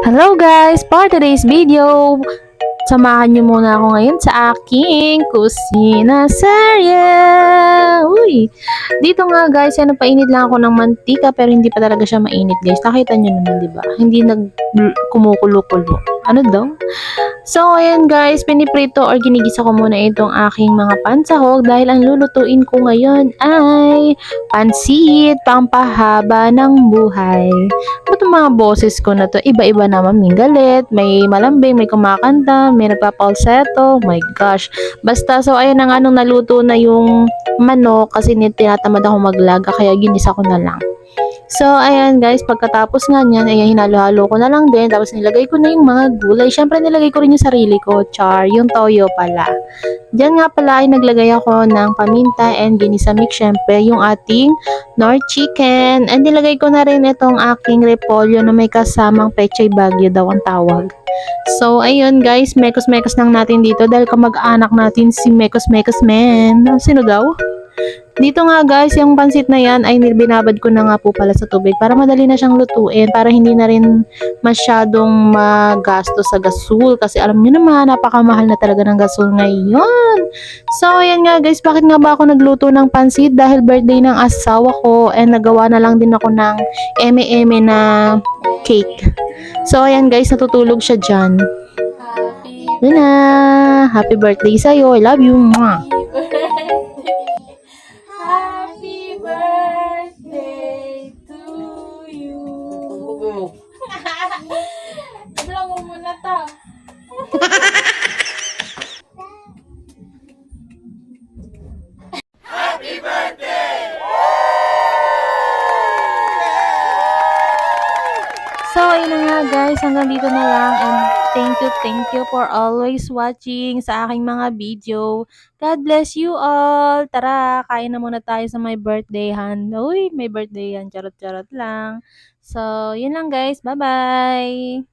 Hello guys! For today's video, samahan niyo muna ako ngayon sa aking kusina serye! Uy! Dito nga guys, painit lang ako ng mantika pero hindi pa talaga siya mainit guys. Nakita niyo naman, di ba? Hindi kumukulo-kulo. Ano daw? So, ayan guys, piniprito or ginigisa ko muna itong aking mga pansahog dahil ang lulutuin ko ngayon ay pansit, pampahaba ng buhay. Ba't ang mga boses ko na to? Iba-iba naman, may galit, may malambing, may kumakanta, may nagpapalseto, my gosh. Basta, so ayan na nga nung naluto na yung manok kasi tinatamad ako maglaga kaya ginisa ko na lang. So, ayan guys, pagkatapos nga niyan, ayan, hinalo-halo ko na lang din. Tapos nilagay ko na yung mga gulay. Siyempre, nilagay ko rin yung sarili ko, char, yung toyo pala. Diyan nga pala ay naglagay ako ng paminta and ginisa mix, syempre, yung ating Nor chicken. And nilagay ko na rin itong aking repolyo na may kasamang pechay bagyo daw ang tawag. So, ayun guys, mekos-mekos lang natin dito dahil kamag-anak natin si Mekos Mekos Man. Sino daw? Dito nga guys, yung pansit na yan ay binabad ko na nga po pala sa tubig para madali na siyang lutuin, para hindi na rin masyadong magasto sa gasol kasi alam niyo naman napakamahal na talaga ng gasol ngayon. So ayan nga guys, bakit nga ba ako nagluto ng pansit? Dahil birthday ng asawa ko and nagawa na lang din ako ng eme-eme na cake. So ayan guys, natutulog siya dyan. Yun na, happy birthday sa'yo, I love you. Mwah. Happy birthday to you. Bilang mo muna to. So, ayun na nga guys, hanggang dito na lang and thank you for always watching sa aking mga video. God bless you all! Tara, kain na muna tayo sa my birthday han. Uy, may birthday yan, charot-charot lang. So, yun lang guys, bye-bye!